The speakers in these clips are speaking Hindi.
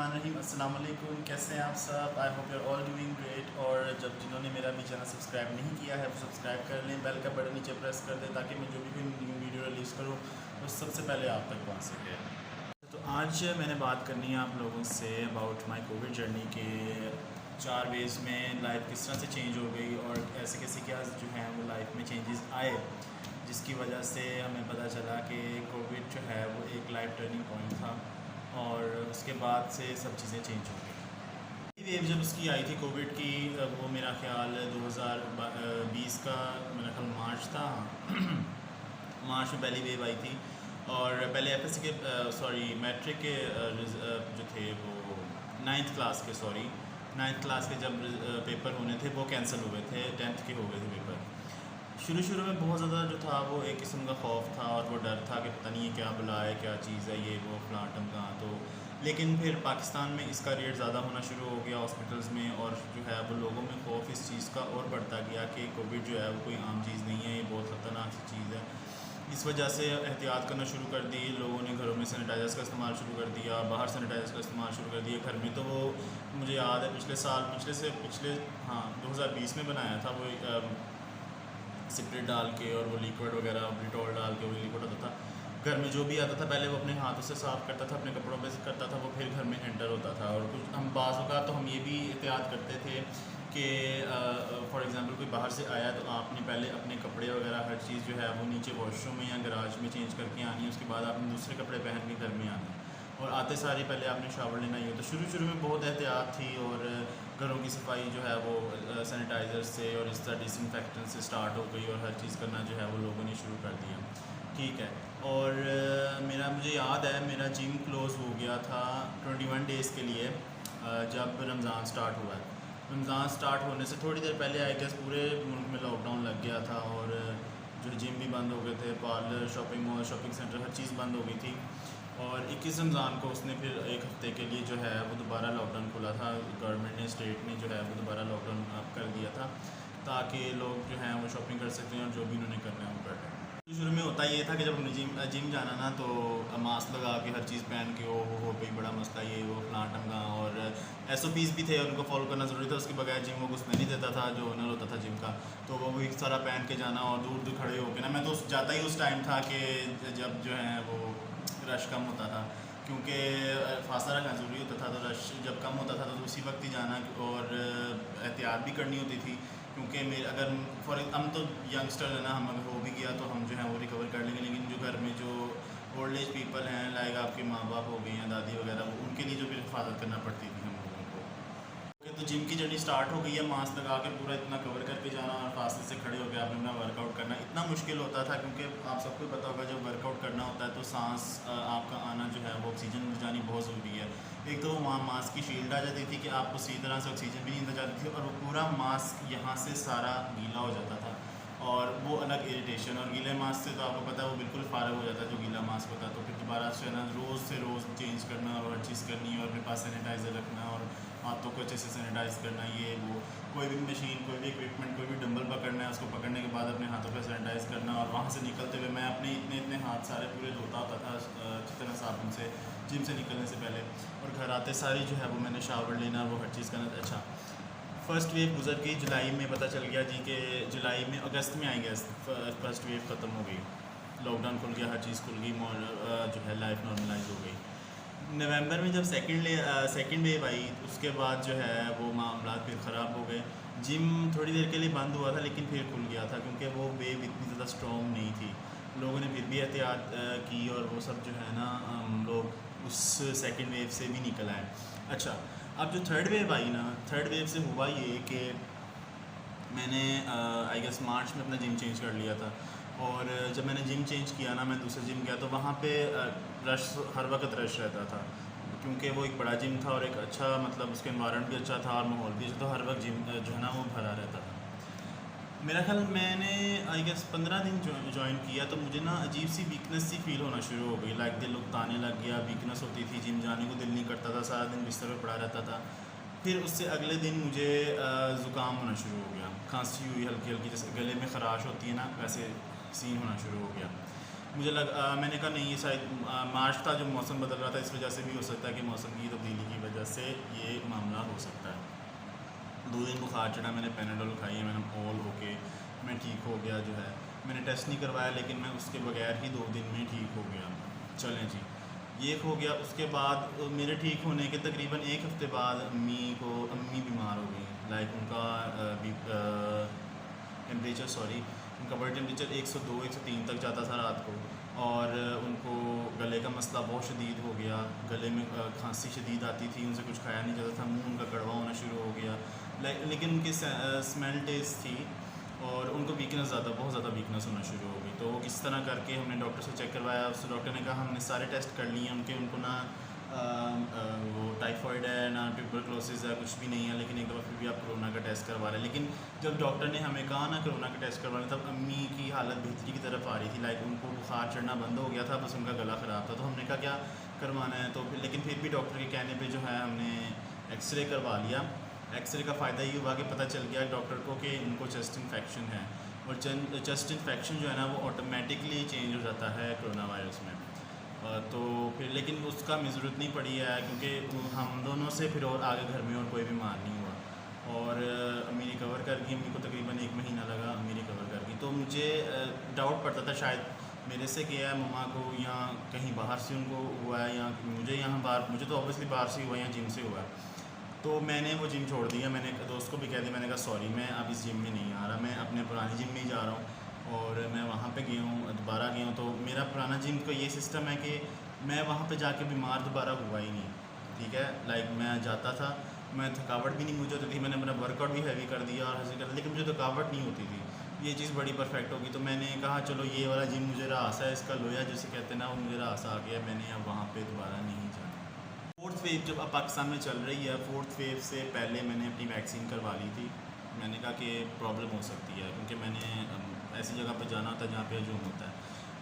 बिस्मिल्लाहिर्रहमानिर्रहीम। अस्सलाम वालेकुम, कैसे हैं आप सब? I hope you are all doing great. और जब जिन्होंने मेरा भी चैनल सब्सक्राइब नहीं किया है वो सब्सक्राइब कर लें, बेल का बटन नीचे प्रेस कर दें ताकि मैं जो भी कोई न्यू वीडियो रिलीज़ करूँ वो सबसे पहले आप तक पहुँच सके। तो आज मैंने बात करनी है आप लोगों say about my Covid journey के 4 वेज़ में लाइफ किस तरह से चेंज हो गई और ऐसे कैसे क्या जो हैं वो लाइफ में चेंजेस आए, जिसकी वजह से हमें पता चला कि कोविड जो है वो एक लाइफ टर्निंग पॉइंट था और उसके बाद से सब चीज़ें चेंज हो गई। वेव जब उसकी आई थी कोविड की, वो मेरा ख्याल 2020 का मेरा ख्याल मार्च था। मार्च में पहली वेव आई थी और पहले एफएससी के मैट्रिक के जो थे वो नाइन्थ क्लास के जब पेपर होने थे वो कैंसिल हुए थे, 10th के हो गए थे पेपर। शुरू में बहुत ज़्यादा जो था वो एक किस्म का खौफ था और वो डर था कि पता नहीं है क्या बुला है, क्या चीज़ है ये वो फ्लाटम कहाँ। तो लेकिन फिर पाकिस्तान में इसका रेट ज़्यादा होना शुरू हो गया हॉस्पिटल्स में, और जो है वो लोगों में खौफ इस चीज़ का और बढ़ता गया कि कोविड जो है वो कोई आम चीज़ नहीं है, ये बहुत ख़तरनाक सी चीज़ है। इस वजह से एहतियात करना शुरू कर दी लोगों ने, घरों में सैनिटाइज़र्स का इस्तेमाल शुरू कर दिया, बाहर सैनिटाइज़र का इस्तेमाल शुरू कर दिया। घर में तो वो मुझे याद है पिछले 2020 में बनाया था वो सिपरेट डाल के और वो लिक्विड वगैरह ब्रिटोल डाल के वो लिक्विड होता था। घर में जो भी आता था पहले वो अपने हाथों से साफ़ करता था, अपने कपड़ों पे करता था, वो फिर घर में एंटर होता था। और कुछ हम बाज़ औक़ात तो हम ये भी एहतियात करते थे कि फॉर एग्ज़ाम्पल कोई बाहर से आया तो आपने पहले अपने कपड़े वगैरह हर चीज़ जो है वो नीचे वॉशरूम में या गराज में चेंज करके आनी है, उसके बाद आपने दूसरे कपड़े पहन के घर में आना है और आते सारे पहले आपने शावर लेना ही हो। तो शुरू में बहुत एहतियात थी और घरों की सफाई जो है वो सैनिटाइज़र से और इस तरह डिसइंफेक्टेंट से स्टार्ट हो गई और हर चीज़ करना जो है वो लोगों ने शुरू कर दिया। ठीक है। और मुझे याद है मेरा जिम क्लोज़ हो गया था 21 डेज़ के लिए जब रमज़ान स्टार्ट हुआ है। रमज़ान स्टार्ट होने से थोड़ी देर पहले आई गेस पूरे मुल्क में लॉकडाउन लग गया था और जो जिम भी बंद हो गए थे, parlour, shopping mall, shopping centre, हर चीज़ बंद हो गई थी। और 21 रमज़ान को उसने फिर एक हफ़्ते के लिए जो है वो दोबारा लॉकडाउन खोला था। गवर्नमेंट ने, स्टेट ने जो है वो दोबारा लॉकडाउन कर दिया था ताकि लोग जो हैं वो शॉपिंग कर सकते हैं और जो भी उन्होंने करना है वो कर लें। शुरू में होता ये था कि जब हमने जिम जाना ना तो मास्क लगा के हर चीज़ पहन के हो भाई बड़ा मसला ये वो फ्लाटम का, और SOPs भी थे उनको फॉलो करना ज़रूरी था। उसके बगैर जिम वो घुसने नहीं देता था जो ओनर होता था जिम का, तो वो भी सारा पहन के जाना और दूर दूर खड़े होकर ना। मैं तो जाता ही उस टाइम था कि जब जो है वो रश कम होता था, क्योंकि फासला रखना ज़रूरी होता था। तो रश जब कम होता था तो उसी वक्त ही जाना और एहतियात भी करनी होती थी, क्योंकि अगर हम तो यंगस्टर है ना, हम अगर हो भी गया तो हम जो है वो रिकवर कर लेंगे, लेकिन जो घर में जो ओल्ड एज पीपल हैं लाइक आपके माँ बाप हो गए हैं, दादी वगैरह, उनके लिए जो भी हिफाजत करना पड़ती थी हम लोगों को। ओके, तो जिम की जर्नी स्टार्ट हो गई है। मास्क लगा के पूरा इतना कवर करके जाना और फासले से खड़े होकर आपने अपना वर्कआउट करना इतना मुश्किल होता था, क्योंकि आप सबको पता होगा जब वर्कआउट करना होता है तो सांस आपका आना जो है वो ऑक्सीजन मिल जानी बहुत ज़रूरी है। एक तो वहाँ मास्क की शील्ड आ जाती थी कि आपको सही तरह से ऑक्सीजन भी नहीं मिल जाती थी, और वो पूरा मास्क यहाँ से सारा गीला हो जाता था और वो अलग इरिटेशन। और गीले मास्क से तो आपको पता है वो बिल्कुल फ़ारग हो जाता है जो गीला मास्क होता है, तो फिर दोबारा से ना रोज़ चेंज करना और हर चीज़ करनी और अपने पास सैनिटाइज़र रखना और हाथों को अच्छे से सैनिटाइज़ करना। ये वो कोई भी मशीन, कोई भी इक्विपमेंट, कोई भी डंबल पकड़ना है, उसको पकड़ने के बाद अपने हाथों पर सैनिटाइज़ करना, और वहाँ से निकलते हुए मैं अपने इतने हाथ सारे पूरे धोता होता था अच्छी तरह साबुन से जिम से निकलने से पहले, और घर आते सारी जो है वो मैंने शावर लेना, वो हर चीज़ करना। अच्छा, फ़र्स्ट वेव गुजर गई, जुलाई में पता चल गया जी कि जुलाई में, अगस्त में आई गेस फर्स्ट वेव ख़त्म हो गई, लॉकडाउन खुल गया, हर चीज़ खुल गई, जो है लाइफ नॉर्मलाइज हो गई। नवंबर में जब सेकंड वेव आई उसके बाद जो है वो मामला फिर ख़राब हो गए। जिम थोड़ी देर के लिए बंद हुआ था लेकिन फिर खुल गया था, क्योंकि वो वेव इतनी ज़्यादा स्ट्रॉन्ग नहीं थी। लोगों ने फिर भी एहतियात की और वो सब जो है ना, लोग उस सेकंड वेव से भी निकल आए। अच्छा, अब जो थर्ड वेव आई ना, थर्ड वेव से हुआ ये कि मैंने आई गेस मार्च में अपना जिम चेंज कर लिया था, और जब मैंने जिम चेंज किया ना, मैं दूसरे जिम गया तो वहाँ पे रश, हर वक्त रश रहता था, क्योंकि वो एक बड़ा जिम था और एक अच्छा मतलब उसका एनवायरनमेंट भी अच्छा था और माहौल भी अच्छा, तो हर वक्त जिम जो है ना वो भरा रहता था। मेरा ख्याल मैंने आई गेस 15 दिन ज्वाइन किया तो मुझे ना अजीब सी वीकनेस सी फील होना शुरू हो गई, लाइक दिल उकताने लग गया, वीकनेस होती थी, जिम जाने को दिल नहीं करता था, सारा दिन बिस्तर पर पड़ा रहता था। फिर उससे अगले दिन मुझे ज़ुकाम होना शुरू हो गया, खांसी हुई हल्की हल्की, जैसे गले में ख़राश होती है ना, वैसे सीन होना शुरू हो गया। मैंने कहा नहीं, ये शायद मार्च था, जो मौसम बदल रहा था, इस वजह से भी हो सकता है कि मौसम की तब्दीली की वजह से ये मामला हो सकता है। 2 दिन बुखार चढ़ा, मैंने पेनाडोल खाई है, मैंने ऑल होके मैं ठीक हो गया जो है। मैंने टेस्ट नहीं करवाया, लेकिन मैं उसके बगैर ही 2 दिन में ठीक हो गया। चलें जी, ये हो गया। उसके बाद मेरे ठीक होने के तकरीबन 1 हफ़्ते बाद अम्मी बीमार हो गई। लाइक उनका उनका बॉडी टेम्परेचर 102 103 तक जाता था रात को, और उनको गले का मसला बहुत शदीद हो गया। गले में खांसी शदीद आती थी, उनसे कुछ खाया नहीं जाता था, मुंह उनका कड़वा होना शुरू हो गया। लेकिन उनकी स्मेल टेस्ट थी, और उनको वीकनेस बहुत ज़्यादा वीकनेस होना शुरू हो गई। तो वो किस तरह करके हमने डॉक्टर से चेक करवाया। उस डॉक्टर ने कहा हमने सारे टेस्ट कर लिए हैं उनको ना वो टाइफाइड है ना ट्यूबरक्लोसिस है, कुछ भी नहीं है, लेकिन एक दफ़ा फिर भी आप कोरोना का टेस्ट करवा रहे हैं। लेकिन जब डॉक्टर ने हमें कहा ना कोरोना का टेस्ट करवाने, तब अम्मी की हालत बेहतरी की तरफ आ रही थी। लाइक उनको बुखार चढ़ना बंद हो गया था, बस उनका गला ख़राब था। तो हमने कहा क्या करवाना है, तो लेकिन फिर भी डॉक्टर के कहने पर जो है हमने एक्सरे करवा लिया। एक्सरे का फ़ायदा ये हुआ कि पता चल गया डॉक्टर को कि उनको चेस्ट इन्फेक्शन है, और चेस्ट इन्फेक्शन जो है ना वो ऑटोमेटिकली चेंज हो जाता है कोरोना वायरस में। तो फिर लेकिन उसका हमें ज़रूरत नहीं पड़ी है, क्योंकि हम दोनों से फिर और आगे घर में और कोई बीमार नहीं हुआ, और अम्मी रिकवर कर गई। अम्मी को तकरीबन 1 महीना लगा, अम्मी रिकवर कर गई। तो मुझे डाउट पड़ता था शायद मेरे से किया है मम्मा को, या कहीं बाहर से उनको हुआ है, या मुझे तो ऑब्वियसली बाहर से हुआ है या जिम से हुआ है। तो मैंने वो जिम छोड़ दिया। मैंने दोस्त को भी कह दिया, मैंने कहा सॉरी मैं अब इस जिम में नहीं आ रहा, मैं अपने पुरानी जिम में ही जा रहा हूँ, और मैं वहाँ पे गया हूँ, दोबारा गया हूँ। तो मेरा पुराना जिम का ये सिस्टम है कि मैं वहाँ पे जाके बीमार दोबारा हुआ ही नहीं, ठीक है। लाइक मैं जाता था, मैं थकावट भी नहीं मुझे होती थी, मैंने अपना वर्कआउट भी हैवी कर दिया और हासिल कर दिया, लेकिन मुझे थकावट नहीं होती थी। ये चीज़ बड़ी परफेक्ट होगी। तो मैंने कहा चलो ये वाला जिम मुझे रास है, इसका लोया जिसे कहते हैं ना, वो मुझे रास आ गया, मैंने अब वहाँ पर दोबारा नहीं जाना। 4th वेव जब अब पाकिस्तान में चल रही है, 4th वेव से पहले मैंने अपनी वैक्सीन करवा ली थी। मैंने कहा कि प्रॉब्लम हो सकती है, क्योंकि मैंने ऐसी जगह पर जाना होता है जहाँ पे हजूम होता है।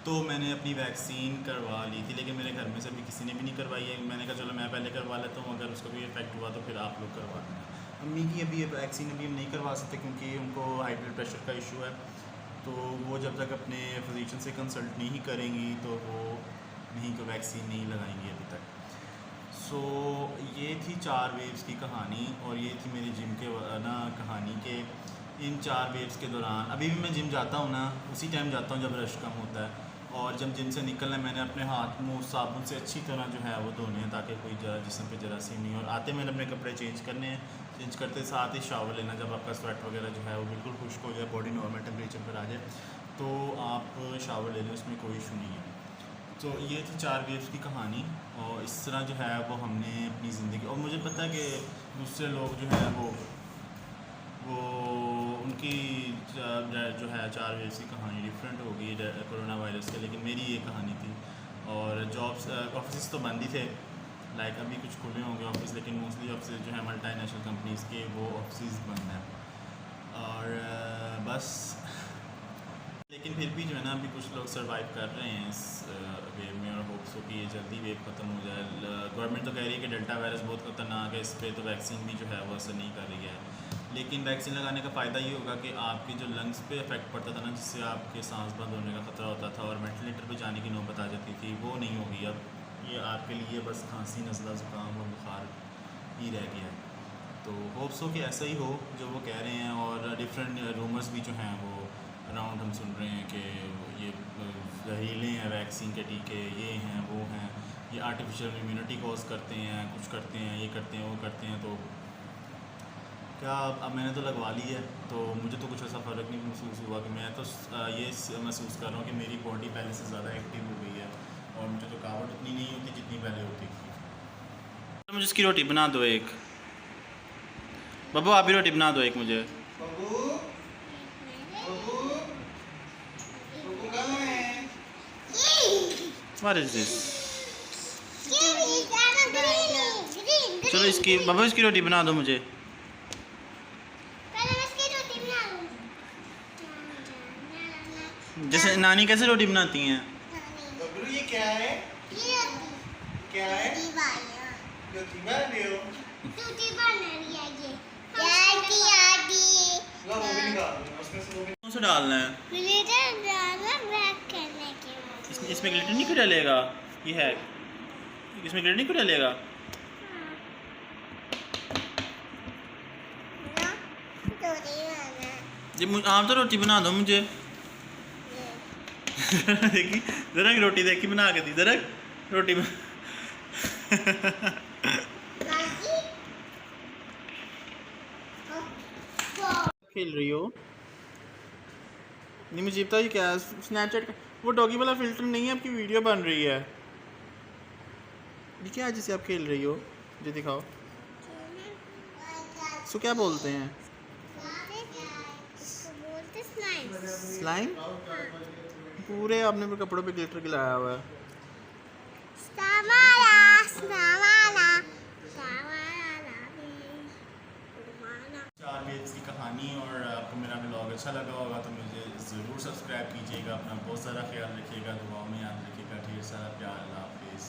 तो मैंने अपनी वैक्सीन करवा ली थी, लेकिन मेरे घर में से भी किसी ने भी नहीं करवाई है। मैंने कहा चलो मैं पहले करवा लेता हूँ, अगर उसको भी इफेक्ट हुआ तो फिर आप लोग करवा देना। अम्मी की अभी वैक्सीन अभी हम नहीं करवा सकते, क्योंकि उनको हाई ब्लड प्रेशर का इशू है। तो वो जब तक अपने फिजिशियन से कंसल्ट नहीं करेंगी तो वो वैक्सीन नहीं लगाएंगी अभी तक। सो ये थी 4 वेव्स की कहानी, और ये थी मेरी जिम के ना कहानी के इन 4 वेव्स के दौरान। अभी भी मैं जिम जाता हूँ ना, उसी टाइम जाता हूँ जब रश कम होता है, और जब जिम से निकलना है मैंने अपने हाथ मुंह साबुन से अच्छी तरह जो है वो धोने हैं, ताकि कोई जिस्म पे जरासीम नहीं हो। और आते मैंने अपने कपड़े चेंज करने हैं, चेंज करते साथ ही शावर लेना। जब आपका स्वेट वगैरह जो है वो बिल्कुल खुश्क हो जाए, बॉडी नॉर्मल टेम्परेचर पर आ जाए, तो आप शावर ले लें, उसमें कोई इशू नहीं है। तो ये थी 4 वेव्स की कहानी, और इस तरह जो है वो हमने अपनी ज़िंदगी। और मुझे पता है कि दूसरे लोग जो है वो उनकी जो है 4 वेव्स की कहानी डिफरेंट होगी कोरोना वायरस के, लेकिन मेरी ये कहानी थी। और जॉब्स ऑफिस तो बंद ही थे, लाइक अभी कुछ खुले होंगे ऑफिस, लेकिन मोस्टली ऑफिस जो है मल्टीनेशनल कंपनीज़ के वो ऑफिस बंद हैं। और बस, लेकिन फिर भी जो है ना अभी कुछ लोग सर्वाइव कर रहे हैं इस वेव में, और होप्स हो कि ये जल्दी वेव ख़त्म हो जाए। गवर्नमेंट तो कह रही है कि डेल्टा वायरस बहुत ख़तरनाक है, इस पर तो वैक्सीन भी जो है वो असर नहीं कर रही है। लेकिन वैक्सीन लगाने का फ़ायदा ये होगा कि आपके जो लंग्स पे इफेक्ट पड़ता था ना, जिससे आपके सांस बंद होने का ख़तरा होता था और वेंटिलेटर पे जाने की नौबत आ जाती थी, वो नहीं होगी। अब ये आपके लिए बस खांसी, नज़ला, ज़ुकाम और बुखार ही रह गया है। तो होप्स हो कि ऐसा ही हो जो वो कह रहे हैं। और डिफरेंट रूमर्स भी जो हैं वो अराउंड हम सुन रहे हैं कि ये जहरीले हैं वैक्सीन के टीके, ये हैं वो हैं, ये आर्टिफिशियल इम्यूनिटी कॉज करते हैं, कुछ करते हैं, ये करते हैं, वो करते हैं। तो क्या अब मैंने तो लगवा ली है, तो मुझे तो कुछ ऐसा फ़र्क नहीं महसूस हुआ। कि मैं तो ये महसूस कर रहा हूँ कि मेरी बॉडी पहले से ज़्यादा एक्टिव हो गई है, और मुझे तो थकावट इतनी नहीं होती जितनी पहले होती थी। तो मुझे इसकी रोटी बना दो एक। बाबू आप भी रोटी बना दो एक मुझे। What is this? चलो इसकी बाबा इसकी रोटी बना दो मुझे। जैसे नानी कैसे रोटी बनाती हैं? ये क्या है? क्या है? रोटी बना रही हो? रोटी बना रही है ये। वो भी निकाल दो, उसमें से वो भी। कौन सा डालना है? डालना ब्रेक करने के बाद। इसमें ग्लिटर नहीं क्यों डलेगा? ये है, इसमें ग्लिटर नहीं क्यों डलेगा? ये आप तो रोटी बना दो मुझे। देखी जरा रोटी देखी बना के दी जरा रोटी खेल रही हो? नहीं मुझे पता, ये क्या स्नैपचैट का वो डॉगी वाला फिल्टर नहीं है, आपकी वीडियो बन रही है। ये क्या जिसे आप खेल रही हो? मुझे दिखाओ। इसको क्या बोलते हैं? स्लाइम। पूरे आपने अपने कपड़ों पे ग्लिटर गिलाया हुआ है। चार वेव्स की कहानी, और आपको मेरा ब्लॉग अच्छा लगा होगा तो मुझे ज़रूर सब्सक्राइब कीजिएगा। अपना बहुत सारा ख्याल रखिएगा, दुआओं में याद रखिएगा। ढेर सारा प्यार। अल्लाह हाफिज़।